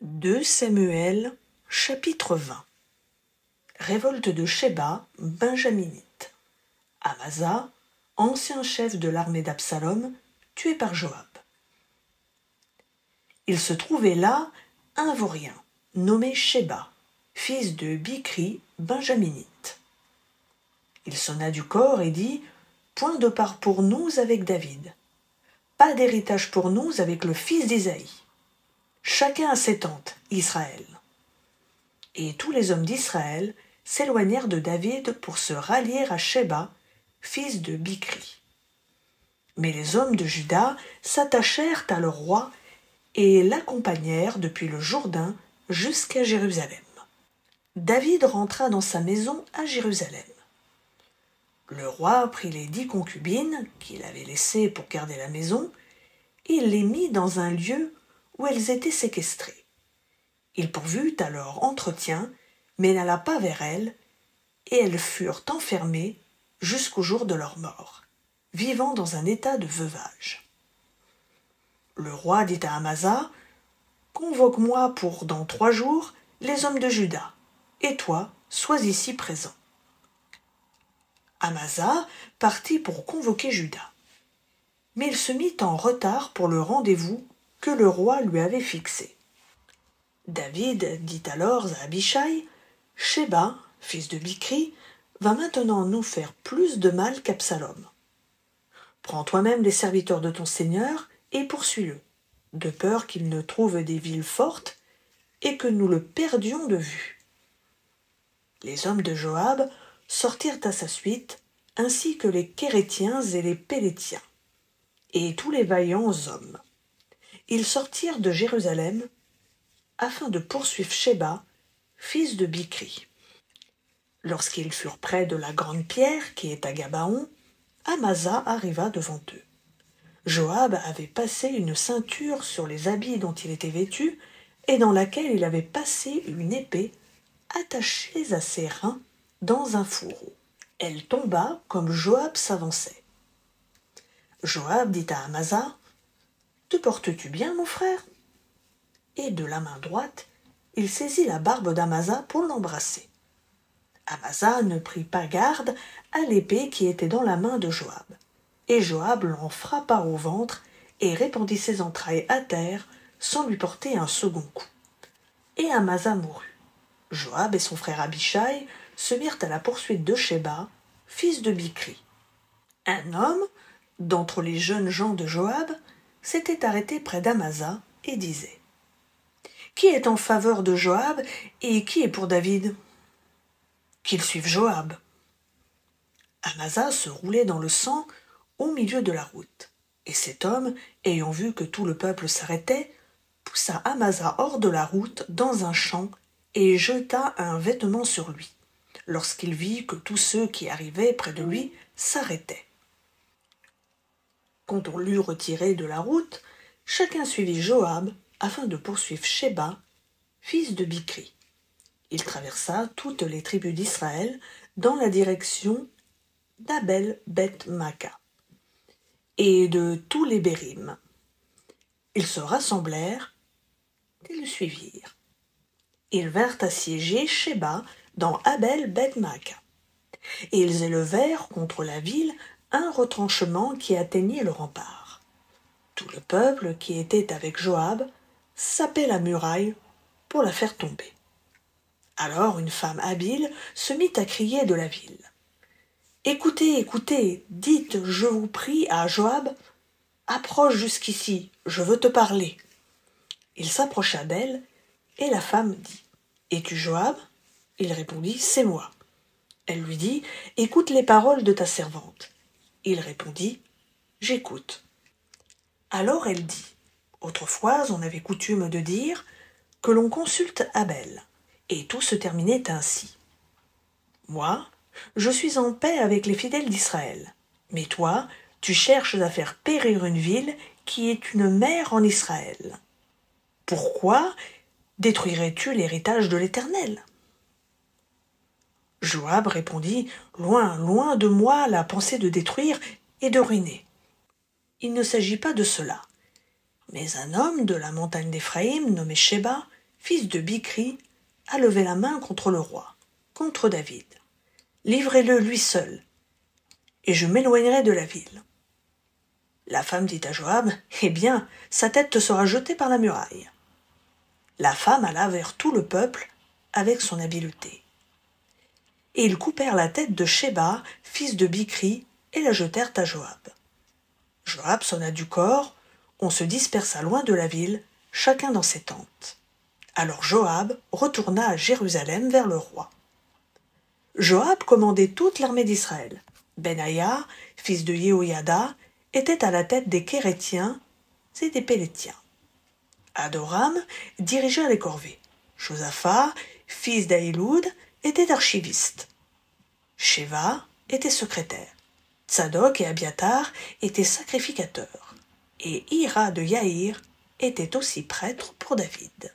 2 Samuel, chapitre 20. Révolte de Sheba, benjaminite. Amasa, ancien chef de l'armée d'Absalom, tué par Joab. Il se trouvait là un vaurien, nommé Sheba, fils de Bichri, benjaminite. Il sonna du corps et dit « Point de part pour nous avec David, pas d'héritage pour nous avec le fils d'Isaïe. Chacun a ses tentes, Israël. » Et tous les hommes d'Israël s'éloignèrent de David pour se rallier à Sheba, fils de Bichri. Mais les hommes de Juda s'attachèrent à leur roi et l'accompagnèrent depuis le Jourdain jusqu'à Jérusalem. David rentra dans sa maison à Jérusalem. Le roi prit les 10 concubines qu'il avait laissées pour garder la maison et les mit dans un lieu où elles étaient séquestrées. Il pourvut à leur entretien, mais n'alla pas vers elles, et elles furent enfermées jusqu'au jour de leur mort, vivant dans un état de veuvage. Le roi dit à Amasa, « Convoque-moi pour dans 3 jours les hommes de Juda, et toi, sois ici présent. » Amasa partit pour convoquer Juda. Mais il se mit en retard pour le rendez-vous que le roi lui avait fixé. David dit alors à Abishai, « Sheba, fils de Bichri, va maintenant nous faire plus de mal qu'Absalom. Prends toi-même les serviteurs de ton Seigneur et poursuis-le, de peur qu'il ne trouve des villes fortes et que nous le perdions de vue. » Les hommes de Joab sortirent à sa suite, ainsi que les Kérétiens et les Pélétiens, et tous les vaillants hommes. Ils sortirent de Jérusalem afin de poursuivre Sheba, fils de Bichri. Lorsqu'ils furent près de la grande pierre qui est à Gabaon, Amasa arriva devant eux. Joab avait passé une ceinture sur les habits dont il était vêtu et dans laquelle il avait passé une épée attachée à ses reins dans un fourreau. Elle tomba comme Joab s'avançait. Joab dit à Amasa, « Te portes-tu bien, mon frère ?» Et de la main droite, il saisit la barbe d'Amasa pour l'embrasser. Amasa ne prit pas garde à l'épée qui était dans la main de Joab, et Joab l'en frappa au ventre et répandit ses entrailles à terre sans lui porter un second coup. Et Amasa mourut. Joab et son frère Abishai se mirent à la poursuite de Sheba, fils de Bichri. Un homme, d'entre les jeunes gens de Joab, s'était arrêté près d'Amasa et disait « Qui est en faveur de Joab et qui est pour David ? Qu'il suive Joab. » Amasa se roulait dans le sang au milieu de la route, et cet homme, ayant vu que tout le peuple s'arrêtait, poussa Amasa hors de la route dans un champ et jeta un vêtement sur lui, lorsqu'il vit que tous ceux qui arrivaient près de lui s'arrêtaient. Quand on l'eut retiré de la route, chacun suivit Joab afin de poursuivre Sheba, fils de Bichri. Il traversa toutes les tribus d'Israël dans la direction d'Abel-Beth-Maca et de tous les Bérim. Ils se rassemblèrent et le suivirent. Ils vinrent assiéger Sheba dans Abel-Beth-Maca, et ils élevèrent contre la ville un retranchement qui atteignait le rempart. Tout le peuple qui était avec Joab sapait la muraille pour la faire tomber. Alors une femme habile se mit à crier de la ville. « Écoutez, écoutez, dites, je vous prie, à Joab, approche jusqu'ici, je veux te parler. » Il s'approcha d'elle, et la femme dit, « Es-tu Joab ?» Il répondit, « C'est moi. » Elle lui dit, « Écoute les paroles de ta servante. » Il répondit, « J'écoute. » Alors elle dit, « Autrefois on avait coutume de dire que l'on consulte Abel, et tout se terminait ainsi. Moi, je suis en paix avec les fidèles d'Israël, mais toi, tu cherches à faire périr une ville qui est une mère en Israël. Pourquoi détruirais-tu l'héritage de l'Éternel ?» Joab répondit, « Loin, loin de moi la pensée de détruire et de ruiner. Il ne s'agit pas de cela. Mais un homme de la montagne d'Éphraïm, nommé Sheba, fils de Bichri, a levé la main contre le roi, contre David. Livrez-le lui seul, et je m'éloignerai de la ville. La femme dit à Joab, eh bien, sa tête te sera jetée par la muraille. La femme alla vers tout le peuple avec son habileté. Et ils coupèrent la tête de Sheba, fils de Bichri, et la jetèrent à Joab. Joab sonna du corps, on se dispersa loin de la ville, chacun dans ses tentes. Alors Joab retourna à Jérusalem vers le roi. Joab commandait toute l'armée d'Israël. Benaïa, fils de Yehoïada, était à la tête des Kérétiens et des Pélétiens. Adoram dirigea les corvées. Josaphat, fils d'Ahiloud, était archiviste. Sheva était secrétaire. Tsadok et Abiatar étaient sacrificateurs. Et Hira de Yaïr était aussi prêtre pour David.